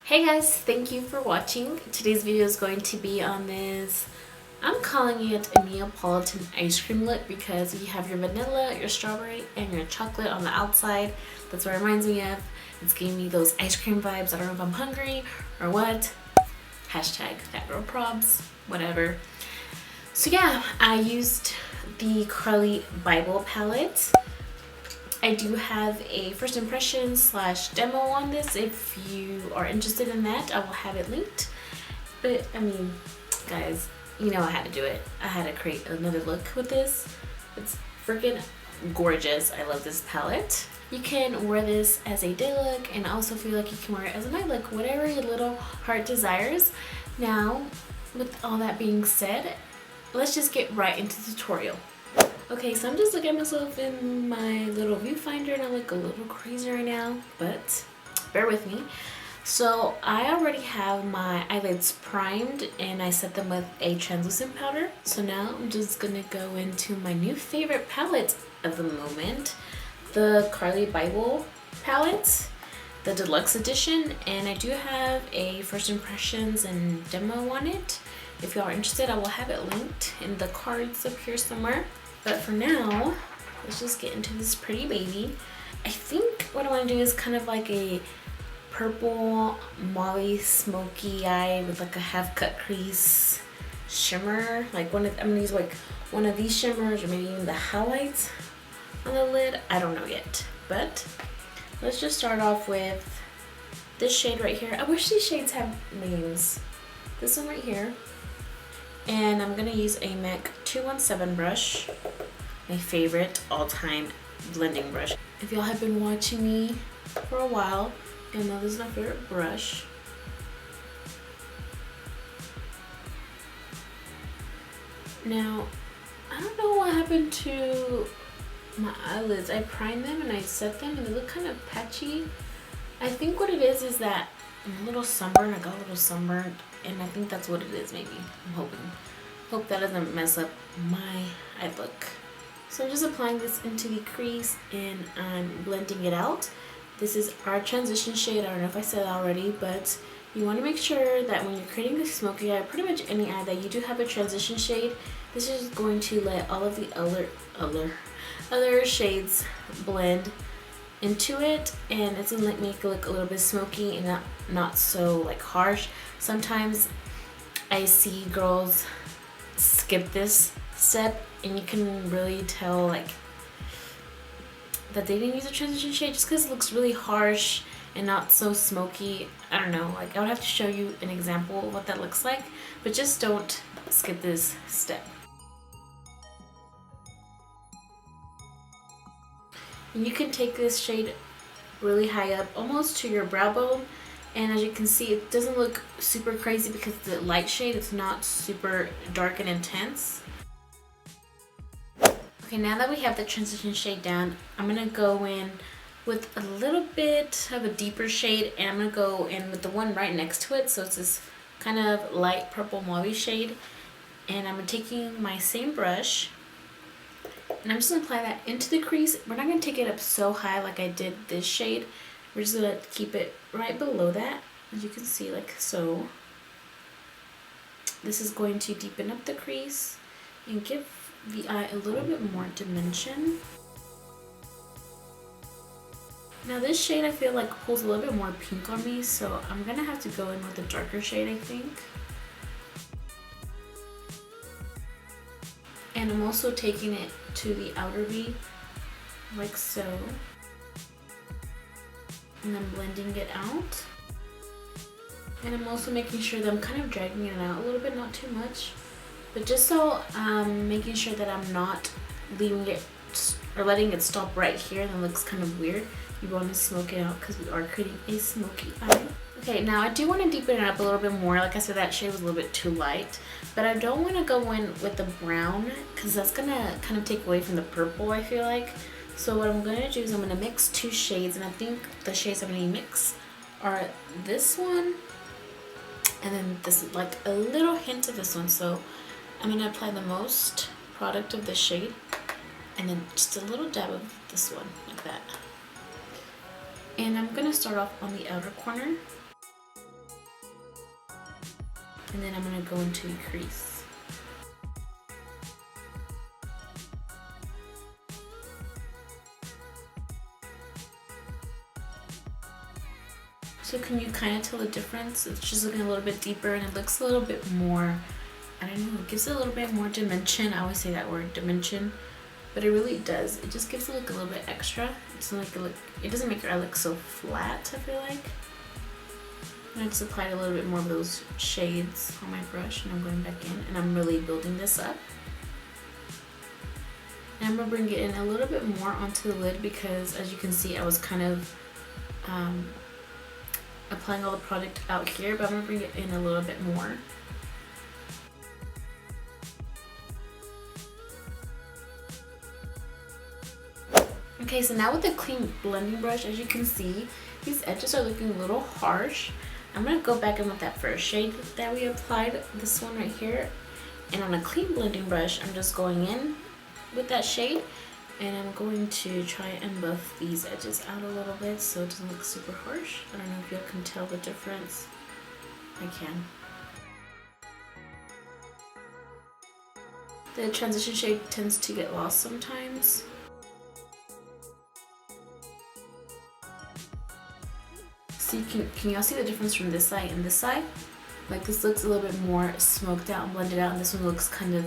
Hey guys, thank you for watching. Today's video is going to be on this, I'm calling it a Neapolitan ice cream look because you have your vanilla, your strawberry, and your chocolate on the outside. That's what it reminds me of. It's giving me those ice cream vibes. I don't know if I'm hungry or what. Hashtag fat girl probs, whatever. So yeah, I used the Carli Bybel palette. I do have a first impression / demo on this. If you are interested in that, I will have it linked. But I mean, guys, you know I had to do it. I had to create another look with this. It's freaking gorgeous. I love this palette. You can wear this as a day look, and I also feel like you can wear it as a night look, whatever your little heart desires. Now, with all that being said, let's just get right into the tutorial. Okay, so I'm just looking at myself in my little viewfinder and I look a little crazy right now, but bear with me. So I already have my eyelids primed and I set them with a translucent powder. So now I'm just gonna go into my new favorite palette of the moment, the Carli Bybel palette, the deluxe edition, and I do have a first impressions and demo on it. If y'all are interested, I will have it linked in the cards up here somewhere. But for now, let's just get into this pretty baby. I think what I want to do is kind of like a purple molly smoky eye with like a half cut crease shimmer. Like I'm gonna use like one of these shimmers or maybe even the highlights on the lid. I don't know yet, but let's just start off with this shade right here. I wish these shades have names. This one right here. And I'm gonna use a MAC 217 brush, my favorite all-time blending brush. If y'all have been watching me for a while, you'll know this is my favorite brush. Now, I don't know what happened to my eyelids. I primed them and I set them and they look kind of patchy. I think what it is that I'm a little sunburned. I got a little sunburned and I think that's what it is, maybe. I'm hoping. Hope that doesn't mess up my eye look. So I'm just applying this into the crease and I'm blending it out. This is our transition shade. I don't know if I said that already, but you want to make sure that when you're creating a smoky eye, pretty much any eye, that you do have a transition shade. This is going to let all of the other shades blend into it, and it's gonna make it look a little bit smoky and not so like harsh. Sometimes I see girls skip this step and you can really tell like that they didn't use a transition shade just because it looks really harsh and not so smoky. I don't know, like I would have to show you an example of what that looks like, but just don't skip this step. And you can take this shade really high up, almost to your brow bone, and as you can see, it doesn't look super crazy because the light shade, it's not super dark and intense. Okay, now that we have the transition shade down, I'm gonna go in with a little bit of a deeper shade, and I'm gonna go in with the one right next to it. So it's this kind of light purple mauve shade, and I'm taking my same brush and I'm just gonna apply that into the crease. We're not gonna take it up so high like I did this shade. We're just gonna keep it right below that, as you can see, like so. This is going to deepen up the crease and give the eye a little bit more dimension. Now this shade I feel like pulls a little bit more pink on me, so I'm gonna have to go in with a darker shade, I think. And I'm also taking it to the outer V, like so. And I'm blending it out. And I'm also making sure that I'm kind of dragging it out a little bit, not too much. But just so I'm making sure that I'm not leaving it or letting it stop right here, and it looks kind of weird. You want to smoke it out because we are creating a smoky eye. Okay, now I do want to deepen it up a little bit more. Like I said, that shade was a little bit too light. But I don't want to go in with the brown because that's going to kind of take away from the purple, I feel like. So what I'm going to do is I'm going to mix two shades. And I think the shades I'm going to mix are this one and then this, like a little hint of this one. So I'm going to apply the most product of this shade and then just a little dab of this one, like that. And I'm going to start off on the outer corner. And then I'm going to go into a crease. So can you kind of tell the difference? It's just looking a little bit deeper and it looks a little bit more, I don't know, it gives it a little bit more dimension. I always say that word, dimension, but it really does. It just gives it look a little bit extra. It's not like it doesn't make your eye look so flat, I feel like. And I just applied a little bit more of those shades on my brush and I'm going back in and I'm really building this up. And I'm gonna bring it in a little bit more onto the lid because as you can see, I was kind of applying all the product out here, but I'm gonna bring it in a little bit more. Okay, so now with the clean blending brush, as you can see, these edges are looking a little harsh. I'm gonna go back in with that first shade that we applied, this one right here, and on a clean blending brush, I'm just going in with that shade and I'm going to try and buff these edges out a little bit so it doesn't look super harsh. I don't know if you can tell the difference. I can. The transition shade tends to get lost sometimes. See, can y'all see the difference from this side and this side? Like this looks a little bit more smoked out and blended out and this one looks kind of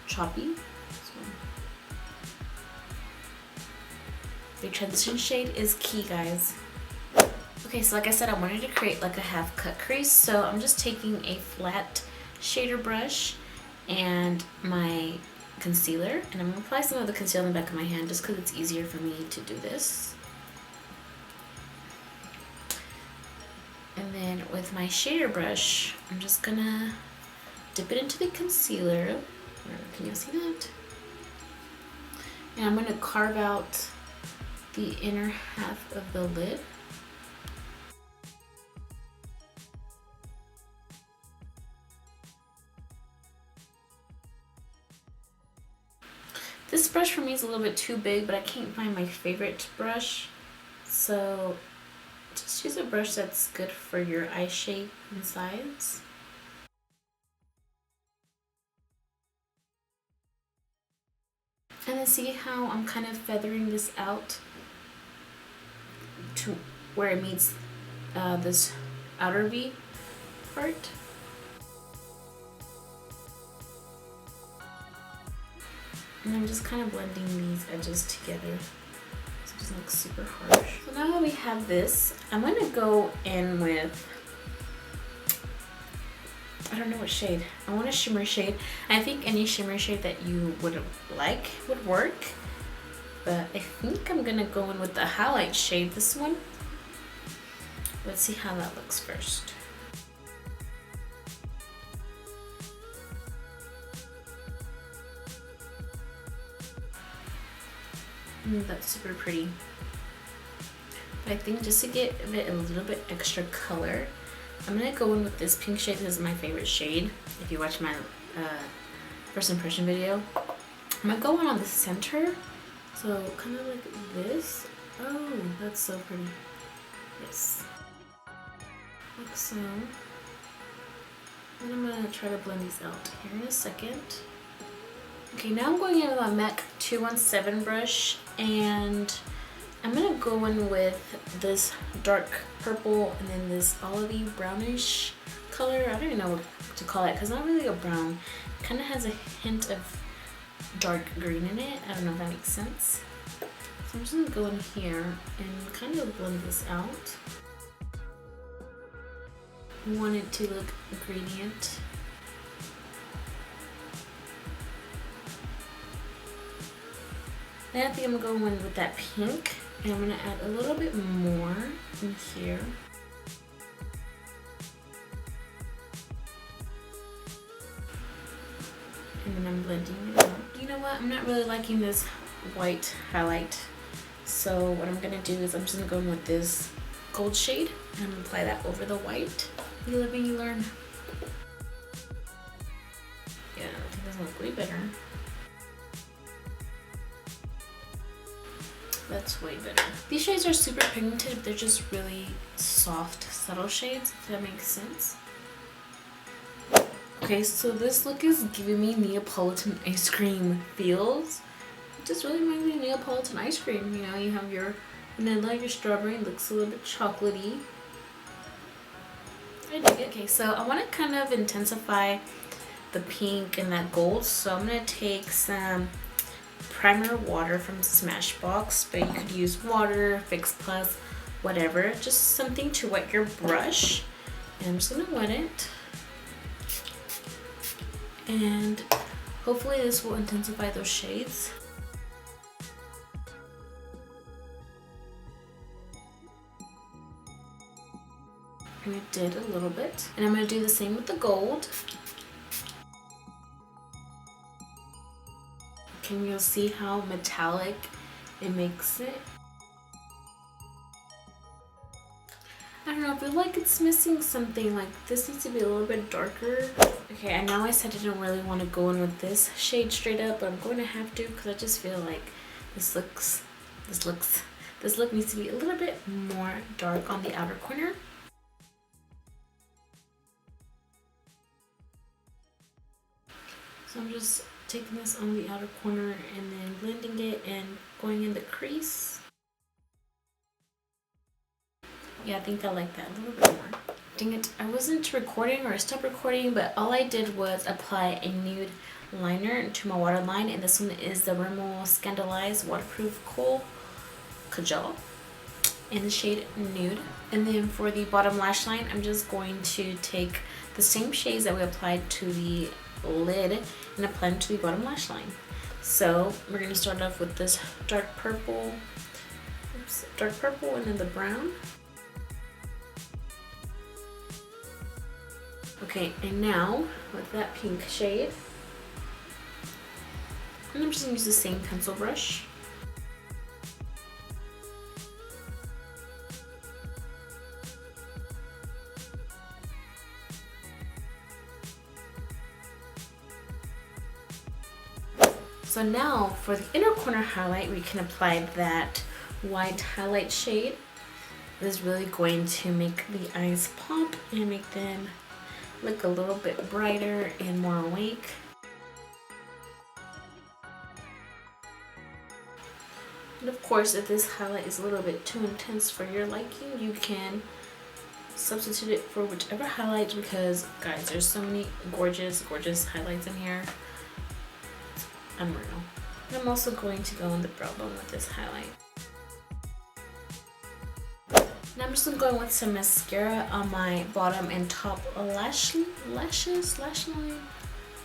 choppy. The transition shade is key, guys. Okay, so like I said, I wanted to create like a half cut crease, so I'm just taking a flat shader brush and my concealer, and I'm gonna apply some of the concealer on the back of my hand just because it's easier for me to do this. And then with my shader brush, I'm just gonna dip it into the concealer. Can you see that? And I'm gonna carve out the inner half of the lid. This brush for me is a little bit too big, but I can't find my favorite brush. So just use a brush that's good for your eye shape and size. And then see how I'm kind of feathering this out to where it meets this outer V part. And I'm just kind of blending these edges together so it doesn't look super harsh. So now that we have this, I'm going to go in with, I don't know what shade. I want a shimmer shade. I think any shimmer shade that you would like would work. But I think I'm gonna go in with the highlight shade, this one. Let's see how that looks first. That's super pretty. But I think just to get it a little bit extra color, I'm gonna go in with this pink shade. This is my favorite shade. If you watch my first impression video, I'm gonna go on the center. So kind of like this. Oh, that's so pretty. Yes. Like so. And I'm gonna try to blend these out here in a second. Okay, now I'm going in with my MAC 217 brush and I'm gonna go in with this dark purple and then this olivey brownish color. I don't even know what to call it because it's not really a brown. It kind of has a hint of dark green in it. I don't know if that makes sense. So I'm just gonna go in here and kind of blend this out. I want it to look gradient. Then I think I'm gonna go in with that pink and I'm gonna add a little bit more in here. And then I'm blending it out. You know what? I'm not really liking this white highlight. So what I'm gonna do is I'm just gonna go in with this gold shade and I'm gonna apply that over the white. You live and you learn. Yeah, I think this looks way better. That's way better. These shades are super pigmented, but they're just really soft, subtle shades, if that makes sense. Okay, so this look is giving me Neapolitan ice cream feels. It just really reminds me of Neapolitan ice cream. You know, you have your vanilla, your strawberry, it looks a little bit chocolatey. I dig it. Okay, so I want to kind of intensify the pink and that gold, so I'm going to take some primer water from Smashbox, but you could use water, Fix Plus, whatever, just something to wet your brush. And I'm just going to wet it, and hopefully this will intensify those shades. And it did a little bit, and I'm going to do the same with the gold. Can you see how metallic it makes it? I don't know, I feel like it's missing something. Like this needs to be a little bit darker. Okay, I know I said I didn't really want to go in with this shade straight up, but I'm going to have to because I just feel like this look needs to be a little bit more dark on the outer corner. So I'm just taking this on the outer corner and then blending it and going in the crease. Yeah, I think I like that a little bit more. Dang it, I wasn't recording, or I stopped recording, but all I did was apply a nude liner to my waterline, and this one is the Rimmel Scandalized Waterproof Kohl Kajal in the shade Nude. And then for the bottom lash line, I'm just going to take the same shades that we applied to the lid and apply them to the bottom lash line. So we're going to start off with this dark purple, and then the brown. Okay, and now with that pink shade, and I'm just going to use the same pencil brush. So now for the inner corner highlight, we can apply that white highlight shade. This is really going to make the eyes pop and make them look a little bit brighter and more awake. And of course, if this highlight is a little bit too intense for your liking, you can substitute it for whichever highlight, because guys, there's so many gorgeous highlights in here. Unreal. And I'm also going to go in the brow bone with this highlight. Now I'm just going to go in with some mascara on my bottom and top lash line.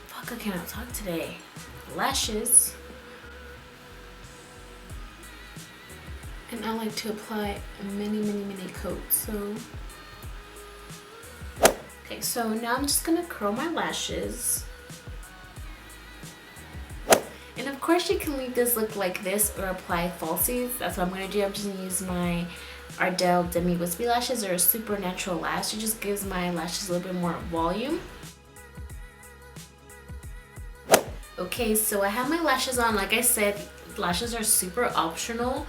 Fuck, I cannot talk today. Lashes. And I like to apply many coats. So, okay, so now I'm just going to curl my lashes. And of course you can leave this look like this or apply falsies. That's what I'm going to do. I'm just going to use my Ardell Demi Wispy lashes. They're a super natural lash. It just gives my lashes a little bit more volume. Okay, so I have my lashes on. Like I said, lashes are super optional,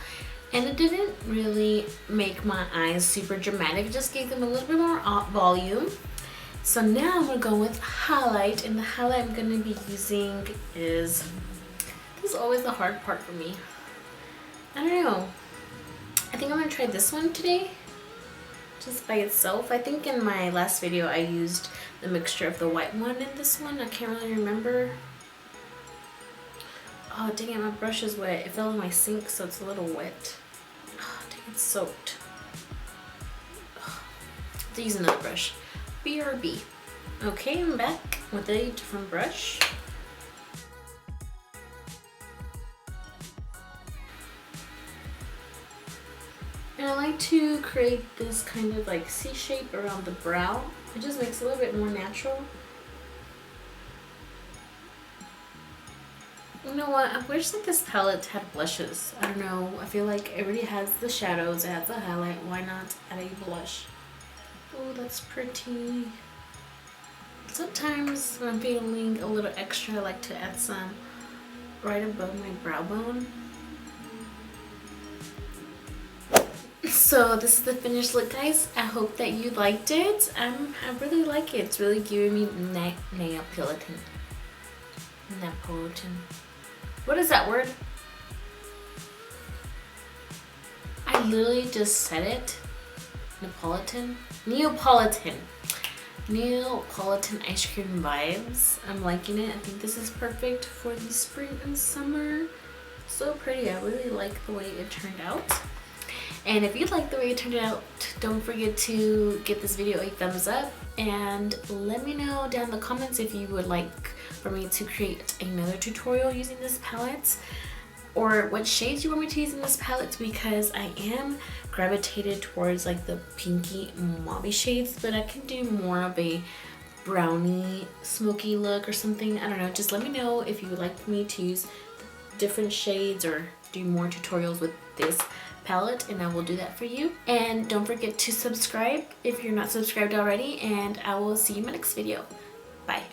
and it didn't really make my eyes super dramatic. It just gave them a little bit more volume. So now I'm going to go with highlight, and the highlight I'm going to be using is... This is always the hard part for me. I don't know. I think I'm going to try this one today, just by itself. I think in my last video I used the mixture of the white one and this one. I can't really remember. Oh, dang it, my brush is wet. It fell in my sink, so it's a little wet. Oh, dang, it's soaked. Oh, I'll use another brush. BRB. Okay, I'm back with a different brush. And I like to create this kind of like C shape around the brow. It just makes it a little bit more natural. You know what? I wish that this palette had blushes. I don't know. I feel like it already has the shadows. It has the highlight. Why not add a blush? Oh, that's pretty. Sometimes when I'm feeling a little extra, I like to add some right above my brow bone. So this is the finished look, guys. I hope that you liked it. I really like it. It's really giving me Neapolitan. What is that word? I literally just said it. Neapolitan ice cream vibes. I'm liking it. I think this is perfect for the spring and summer. So pretty. I really like the way it turned out. And if you like the way it turned out, don't forget to give this video a thumbs up and let me know down in the comments if you would like for me to create another tutorial using this palette, or what shades you want me to use in this palette, because I am gravitated towards like the pinky mauvey shades, but I can do more of a brownie smoky look or something. I don't know, just let me know if you would like me to use different shades or do more tutorials with this palette, and I will do that for you. And don't forget to subscribe if you're not subscribed already, and I will see you in my next video. Bye.